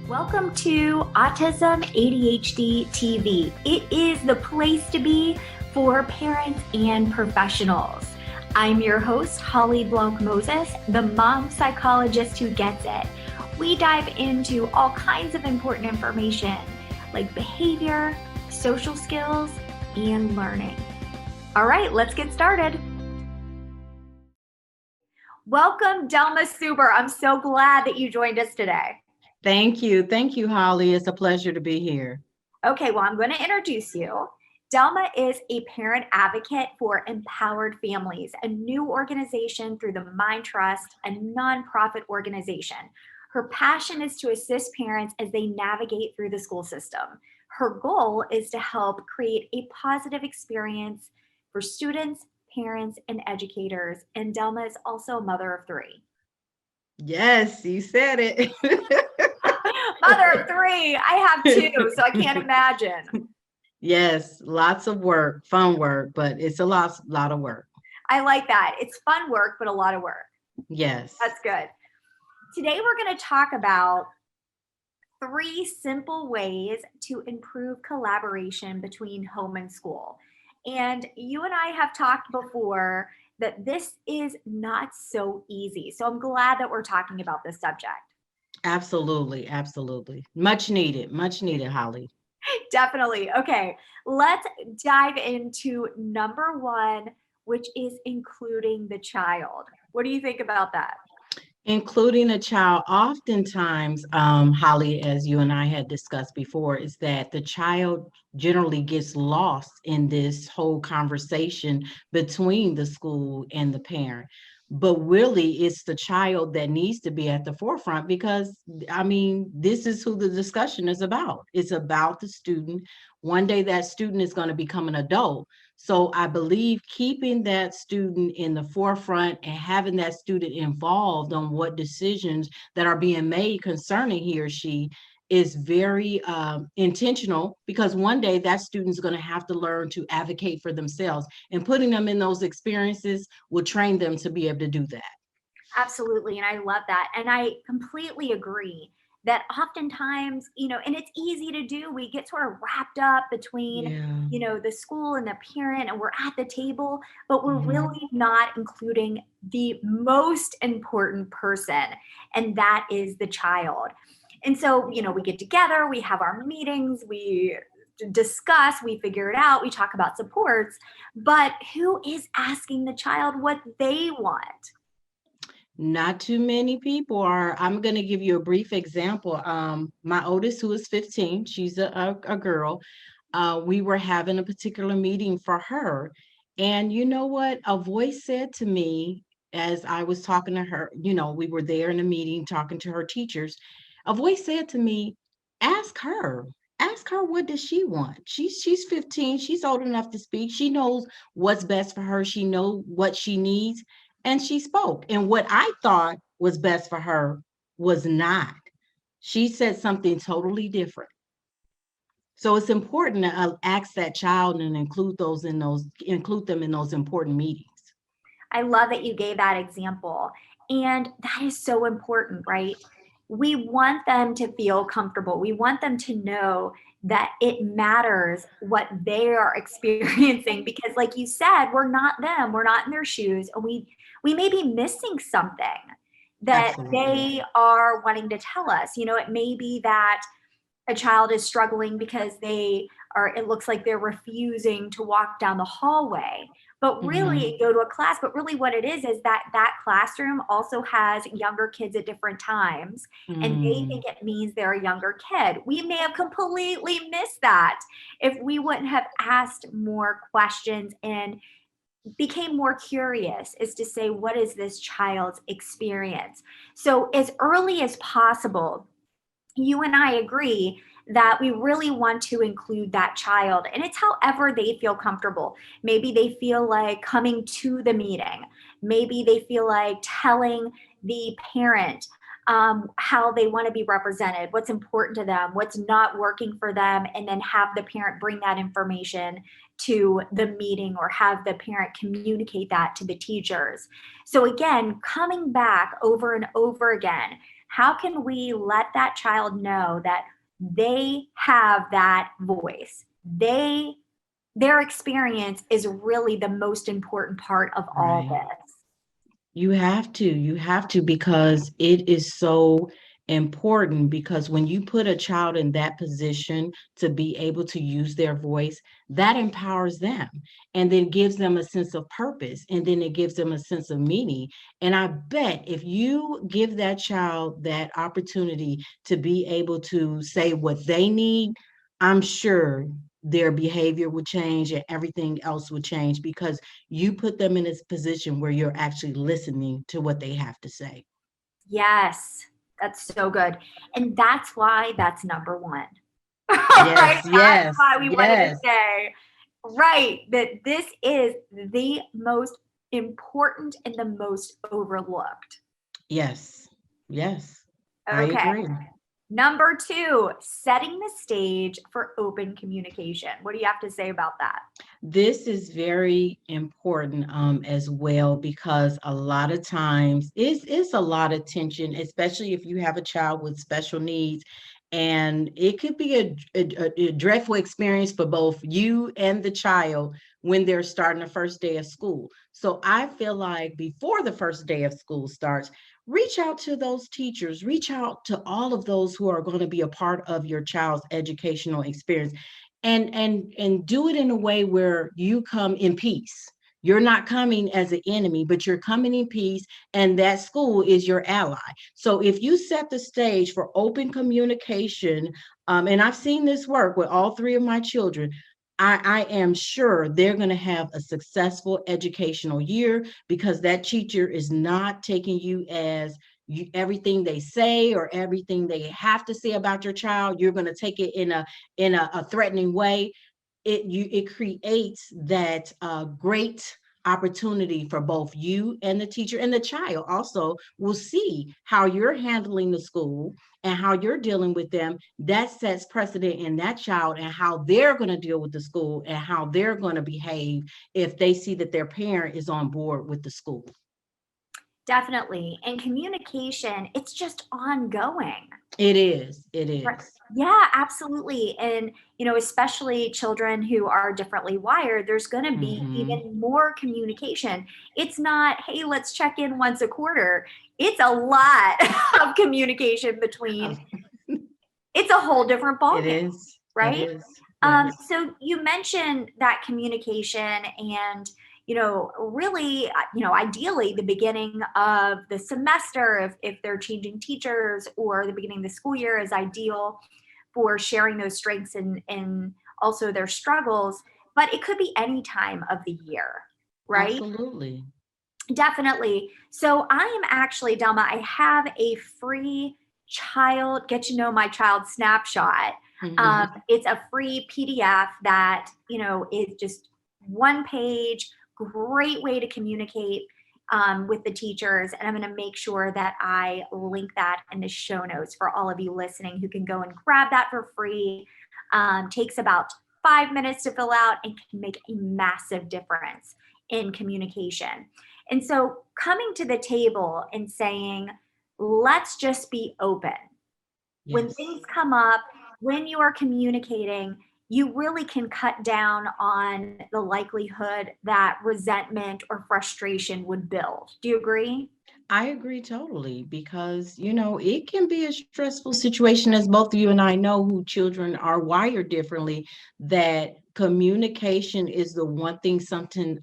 Welcome to Autism ADHD TV. It is the place to be for parents and professionals. I'm your host, Holly Blanc Moses, the mom psychologist who gets it. We dive into all kinds of important information like behavior, social skills, and learning. All right, let's get started. Welcome, Delma Suber. I'm so glad that you joined us today. Thank you. Thank you, Holly. It's a pleasure to be here. Okay, well, I'm going to introduce you. Delma is a parent advocate for Empowered Families, a new organization through the Mind Trust, a nonprofit organization. Her passion is to assist parents as they navigate through the school system. Her goal is to help create a positive experience for students, parents, and educators. And Delma is also a mother of three. Yes, you said it. Mother of three. I have two, so I can't imagine. Yes, lots of work, fun work, but it's a lot of work. I like that. It's fun work, but a lot of work. Yes. That's good. Today, we're going to talk about 3 simple ways to improve collaboration between home and school. And you and I have talked before that this is not so easy. So I'm glad that we're talking about this subject. Absolutely. Absolutely. Much needed, Holly. Definitely. Okay, let's dive into number 1, which is including the child. What do you think about that? Including a child, oftentimes, Holly, as you and I had discussed before, is that the child generally gets lost in this whole conversation between the school and the parent. But really, it's the child that needs to be at the forefront because, this is who the discussion is about. It's about the student. One day that student is going to become an adult. So I believe keeping that student in the forefront and having that student involved on what decisions that are being made concerning he or she is very intentional, because one day that student is going to have to learn to advocate for themselves, and putting them in those experiences will train them to be able to do that. Absolutely. And I love that. And I completely agree that oftentimes, and it's easy to do, we get sort of wrapped up between, the school and the parent, and we're at the table, but we're really not including the most important person, and that is the child. And so, we get together, we have our meetings, we discuss, we figure it out, we talk about supports, but who is asking the child what they want? Not too many people are. I'm going to give you a brief example. My oldest, who is 15, she's a girl. We were having a particular meeting for her. And you know what? A voice said to me as I was talking to her, we were there in a meeting talking to her teachers. A voice said to me, ask her. Ask her, what does she want? She's 15. She's old enough to speak. She knows what's best for her. She knows what she needs. And she spoke. And what I thought was best for her was not. She said something totally different. So it's important to ask that child and include them in those important meetings. I love that you gave that example. And that is so important, right? We want them to feel comfortable. We want them to know that it matters what they are experiencing, because like you said, we're not them, we're not in their shoes, and we may be missing something that Absolutely. They are wanting to tell us. It may be that a child is struggling because it looks like they're refusing to walk down the hallway, but really go to a class. But really what it is that classroom also has younger kids at different times, and they think it means they're a younger kid. We may have completely missed that if we wouldn't have asked more questions and became more curious as to say, what is this child's experience? So as early as possible, you and I agree that we really want to include that child, and it's however they feel comfortable. Maybe they feel like coming to the meeting. Maybe they feel like telling the parent how they want to be represented, what's important to them, what's not working for them, and then have the parent bring that information to the meeting or have the parent communicate that to the teachers. So again, coming back over and over again, How can we let that child know that they have that voice? Their experience is really the most important part of all Right. this. You have to, because it is so important. Because when you put a child in that position to be able to use their voice, that empowers them and then gives them a sense of purpose, and then it gives them a sense of meaning. And I bet if you give that child that opportunity to be able to say what they need, I'm sure their behavior would change and everything else would change, because you put them in this position where you're actually listening to what they have to say. Yes, that's so good. And that's why that's number one. Yes, Right? That's yes, why we wanted to yes, say, right, that this is the most important and the most overlooked. yes, yes. I Okay. agree. Number two, setting the stage for open communication. What do you have to say about that? This is very important as well, because a lot of times it's a lot of tension, especially if you have a child with special needs. And it could be a dreadful experience for both you and the child when they're starting the first day of school. So I feel like before the first day of school starts, reach out to those teachers, reach out to all of those who are going to be a part of your child's educational experience, and do it in a way where you come in peace. You're not coming as an enemy, but you're coming in peace, and that school is your ally. So if you set the stage for open communication, and I've seen this work with all three of my children, I am sure they're going to have a successful educational year, because that teacher is not taking you as everything they say or everything they have to say about your child. You're going to take it in a threatening way. It creates that great opportunity for both you and the teacher, and the child also will see how you're handling the school and how you're dealing with them. That sets precedent in that child and how they're going to deal with the school and how they're going to behave if they see that their parent is on board with the school. Definitely. And communication, it's just ongoing. It is, it Right. is. Yeah, absolutely. And, especially children who are differently wired, there's going to be Mm-hmm. even more communication. It's not, hey, let's check in once a quarter. It's a lot of communication between, it's a whole different It ballgame, is, it right? is, yes. So you mentioned that communication and, really, ideally the beginning of the semester, if they're changing teachers, or the beginning of the school year is ideal for sharing those strengths and also their struggles, but it could be any time of the year, right? Absolutely. Definitely. So I am actually, Delma, I have a free child, get to know my child snapshot. It's a free PDF that, is just one page, great way to communicate with the teachers. And I'm going to make sure that I link that in the show notes for all of you listening who can go and grab that for free. Takes about 5 minutes to fill out and can make a massive difference in communication. And so coming to the table and saying, let's just be open. When Yes. things come up, when you are communicating, you really can cut down on the likelihood that resentment or frustration would build. Do you agree? I agree totally, because, it can be a stressful situation, as both of you and I know, who children are wired differently, that communication is the one thing, something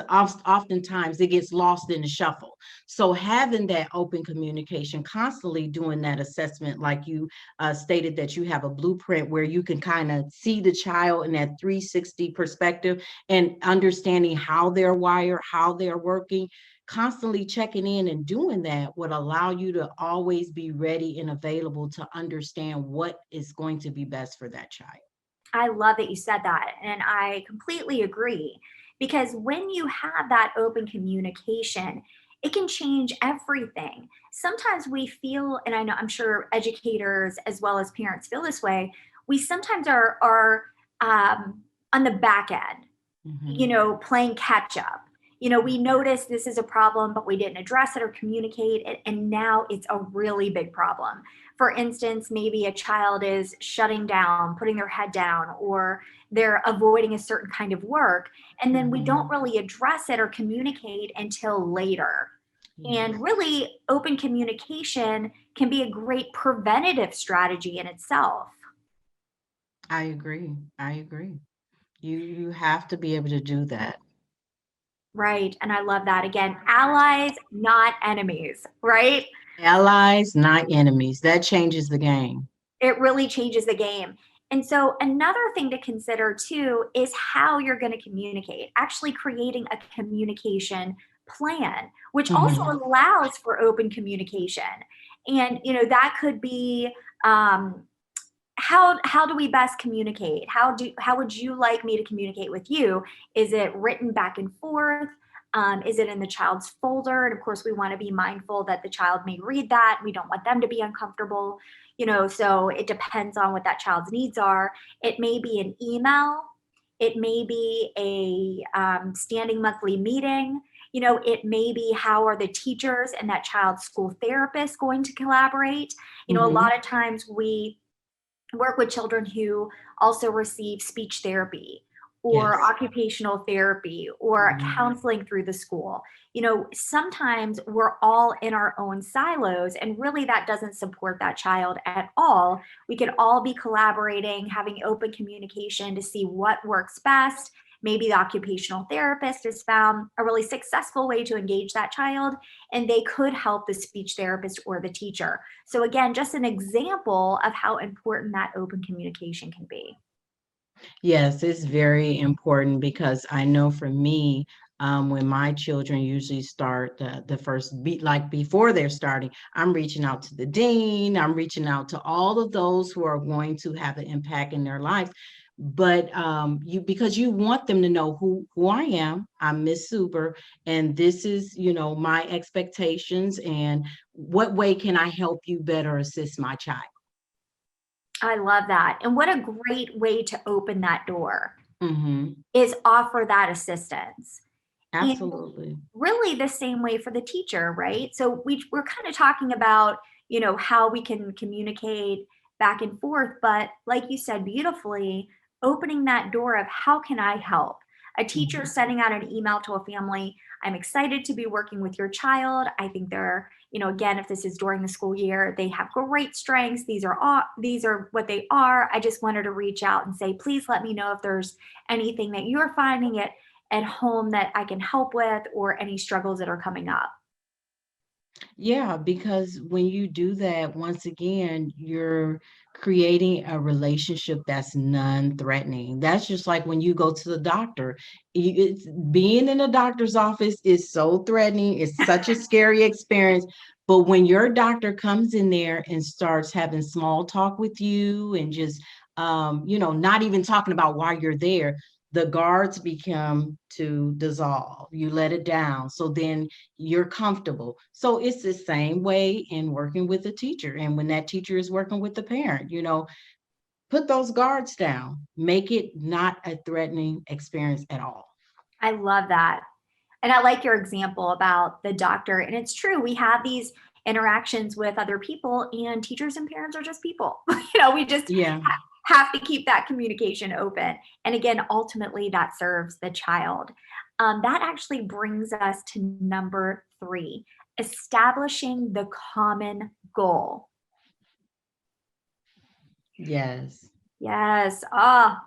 oftentimes it gets lost in the shuffle. So having that open communication, constantly doing that assessment, like you stated, that you have a blueprint where you can kind of see the child in that 360 perspective, and understanding how they're wired, how they're working, constantly checking in and doing that would allow you to always be ready and available to understand what is going to be best for that child. I love that you said that. And I completely agree. Because when you have that open communication, it can change everything. Sometimes we feel, and I'm sure educators as well as parents feel this way, we sometimes are on the back end, Mhm. playing catch up. we noticed this is a problem, but we didn't address it or communicate it, and now it's a really big problem. For instance, maybe a child is shutting down, putting their head down, or they're avoiding a certain kind of work, and then we don't really address it or communicate until later. And really, open communication can be a great preventative strategy in itself. I agree. I agree. You have to be able to do that. Right. And I love that. Again, allies, not enemies, right? Allies, not enemies. That changes the game. It really changes the game. And so, another thing to consider too is how you're going to communicate, actually creating a communication plan, which also allows for open communication. And, that could be, how do we best communicate? How would you like me to communicate with you? Is it written back and forth? Is it in the child's folder? And of course, we want to be mindful that the child may read that. We don't want them to be uncomfortable, so it depends on what that child's needs are. It may be an email. It may be a standing monthly meeting. It may be how are the teachers and that child's school therapist going to collaborate. A lot of times we work with children who also receive speech therapy or occupational therapy or counseling through the school. Sometimes we're all in our own silos, and really that doesn't support that child at all. We could all be collaborating, having open communication to see what works best. Maybe the occupational therapist has found a really successful way to engage that child, and they could help the speech therapist or the teacher. So again, just an example of how important that open communication can be. Yes, it's very important because I know for me, when my children usually start the first beat, like before they're starting, I'm reaching out to the dean, I'm reaching out to all of those who are going to have an impact in their lives. But because you want them to know who I am, I'm Miss Super, and this is, my expectations, and what way can I help you better assist my child? I love that. And what a great way to open that door Mm-hmm. is offer that assistance. And Absolutely. really the same way for the teacher, right? So we're kind of talking about, how we can communicate back and forth, but like you said beautifully, opening that door of how can I help? A teacher sending out an email to a family, I'm excited to be working with your child. I think they're, again, if this is during the school year, they have great strengths. These are what they are. I just wanted to reach out and say, please let me know if there's anything that you're finding at home that I can help with, or any struggles that are coming up. Yeah, because when you do that, once again, you're creating a relationship that's non-threatening. That's just like when you go to the doctor. Being in a doctor's office is so threatening. It's such a scary experience. But when your doctor comes in there and starts having small talk with you and just, not even talking about why you're there, the guards become to dissolve. You let it down. So then you're comfortable. So it's the same way in working with a teacher. And when that teacher is working with the parent, put those guards down, make it not a threatening experience at all. I love that. And I like your example about the doctor. And it's true, we have these interactions with other people, and teachers and parents are just people. We just Yeah. have to keep that communication open. And again, ultimately, that serves the child. That actually brings us to number 3, establishing the common goal. Yes. Yes.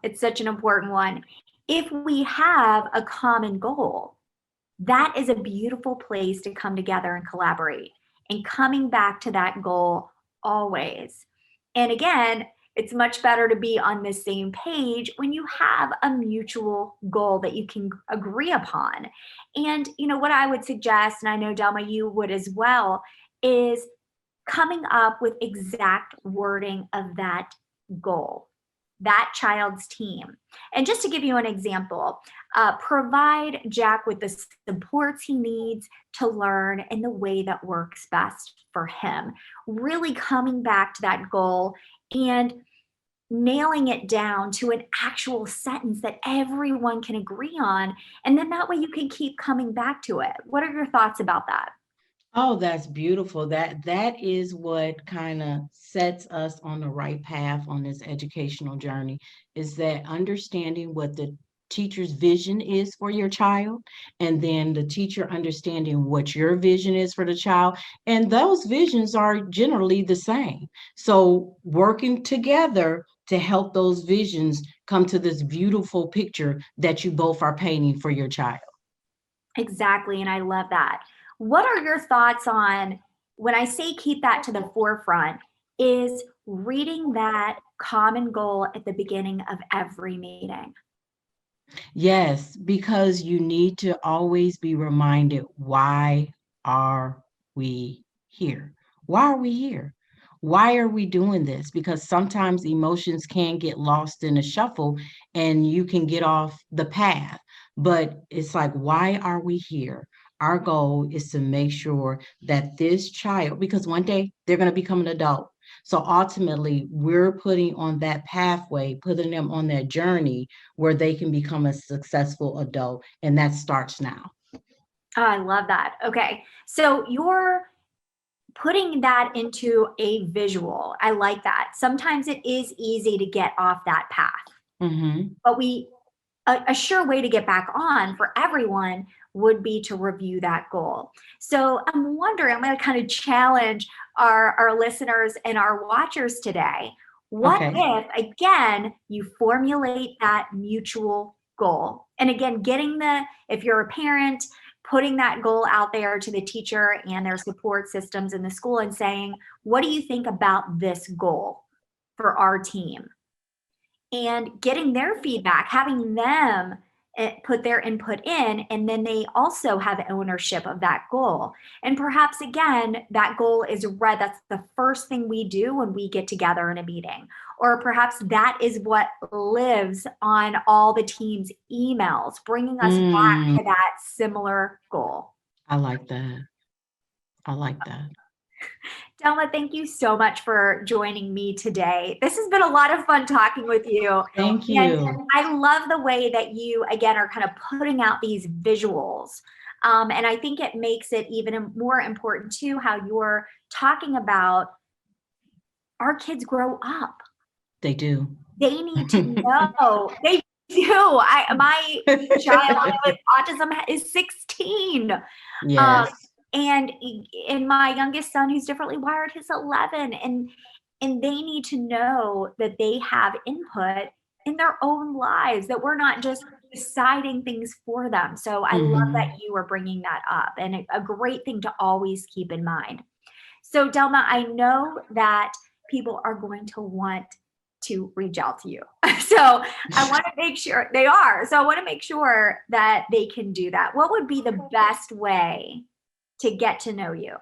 It's such an important one. If we have a common goal, that is a beautiful place to come together and collaborate, and coming back to that goal always. And again, it's much better to be on the same page when you have a mutual goal that you can agree upon. And what I would suggest, and I know Delma, you would as well, is coming up with exact wording of that goal, that child's team. And just to give you an example, provide Jack with the supports he needs to learn in the way that works best for him. Really coming back to that goal and nailing it down to an actual sentence that everyone can agree on. And then that way you can keep coming back to it. What are your thoughts about that? Oh, that's beautiful. That is what kind of sets us on the right path on this educational journey, is that understanding what the teacher's vision is for your child, and then the teacher understanding what your vision is for the child. And those visions are generally the same. So working together to help those visions come to this beautiful picture that you both are painting for your child. Exactly. And I love that. What are your thoughts on when I say keep that to the forefront, is reading that common goal at the beginning of every meeting? Yes, because you need to always be reminded, why are we here? Why are we here? Why are we doing this? Because sometimes emotions can get lost in a shuffle and you can get off the path. But it's like, why are we here? Our goal is to make sure that this child, because one day they're going to become an adult. So ultimately, we're putting on that pathway, putting them on that journey where they can become a successful adult. And that starts now. Oh, I love that. Okay. So you're putting that into a visual. I like that. Sometimes it is easy to get off that path, Hmm. but a sure way to get back on for everyone would be to review that goal. So I'm wondering, I'm going to kind of challenge our listeners and our watchers today. What Okay. if, again, you formulate that mutual goal? And again, if you're a parent, putting that goal out there to the teacher and their support systems in the school and saying, what do you think about this goal for our team? And getting their feedback, having them put their input in, and then they also have ownership of that goal. And perhaps again, that goal is read. That's the first thing we do when we get together in a meeting. Or perhaps that is what lives on all the team's emails, bringing us back Mm, to that similar goal. I like that. I like that. Delma, thank you so much for joining me today. This has been a lot of fun talking with you. Thank And you. I love the way that you, again, are kind of putting out these visuals. And I think it makes it even more important, too, how you're talking about our kids grow up. They do. They need to know. They do. My child with autism is 16. Um, Yes. and my youngest son, who's differently wired, he's 11, and they need to know that they have input in their own lives, that we're not just deciding things for them. So I love that Hmm. you are bringing that up, and a great thing to always keep in mind. So Delma, I know that people are going to want to reach out to you. So I want to make sure they are. So I want to make sure that they can do that. What would be the best way to get to know you?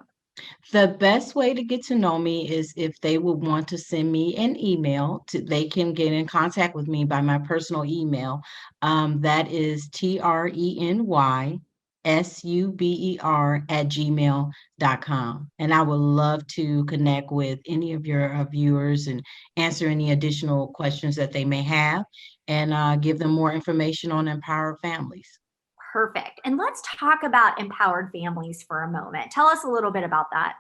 The best way to get to know me is if they would want to send me an email. They can get in contact with me by my personal email. That is TRENYSUBER@gmail.com. And I would love to connect with any of your viewers and answer any additional questions that they may have, and give them more information on empowered families. Perfect. And let's talk about empowered families for a moment. Tell us a little bit about that.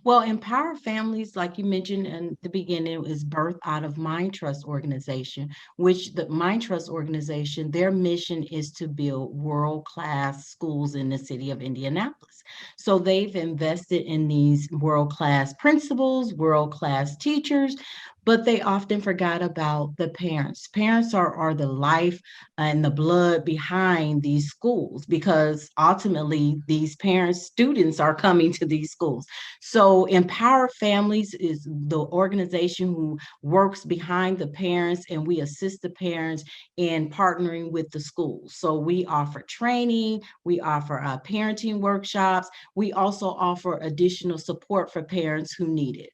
Well, Empower Families, like you mentioned in the beginning, is birthed out of Mind Trust Organization, which the Mind Trust Organization, their mission is to build world-class schools in the city of Indianapolis. So they've invested in these world-class principals, world-class teachers, but they often forgot about the parents. Parents are the life and the blood behind these schools, because ultimately these parents, students are coming to these schools. So Empower Families is the organization who works behind the parents, and we assist the parents in partnering with the schools. So we offer training, we offer parenting workshops, we also offer additional support for parents who need it.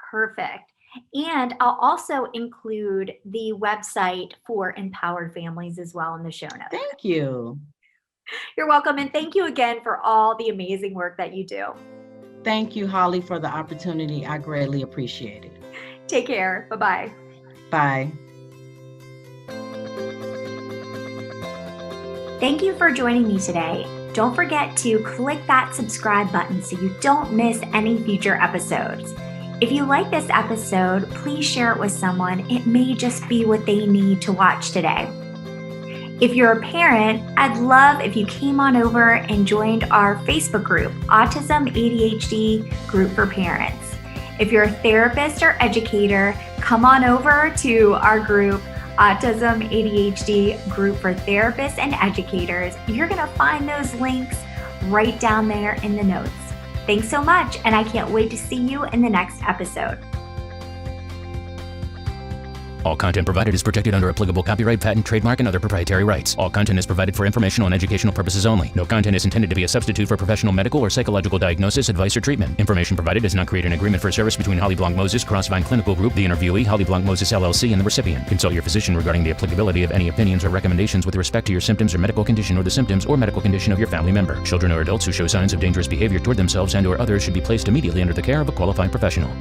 Perfect. And I'll also include the website for empowered families as well in the show notes. Thank you. You're welcome. And thank you again for all the amazing work that you do. Thank you, Holly, for the opportunity. I greatly appreciate it. Take care. Bye bye. Bye. Thank you for joining me today. Don't forget to click that subscribe button so you don't miss any future episodes. If you like this episode, please share it with someone. It may just be what they need to watch today. If you're a parent, I'd love if you came on over and joined our Facebook group, Autism ADHD Group for Parents. If you're a therapist or educator, come on over to our group, Autism ADHD Group for Therapists and Educators. You're going to find those links right down there in the notes. Thanks so much, and I can't wait to see you in the next episode. All content provided is protected under applicable copyright, patent, trademark, and other proprietary rights. All content is provided for informational and educational purposes only. No content is intended to be a substitute for professional medical or psychological diagnosis, advice, or treatment. Information provided does not create an agreement for service between Holly Blanc Moses Crossvine Clinical Group, the interviewee, Holly Blanc Moses LLC, and the recipient. Consult your physician regarding the applicability of any opinions or recommendations with respect to your symptoms or medical condition or the symptoms or medical condition of your family member. Children or adults who show signs of dangerous behavior toward themselves and/or others should be placed immediately under the care of a qualified professional.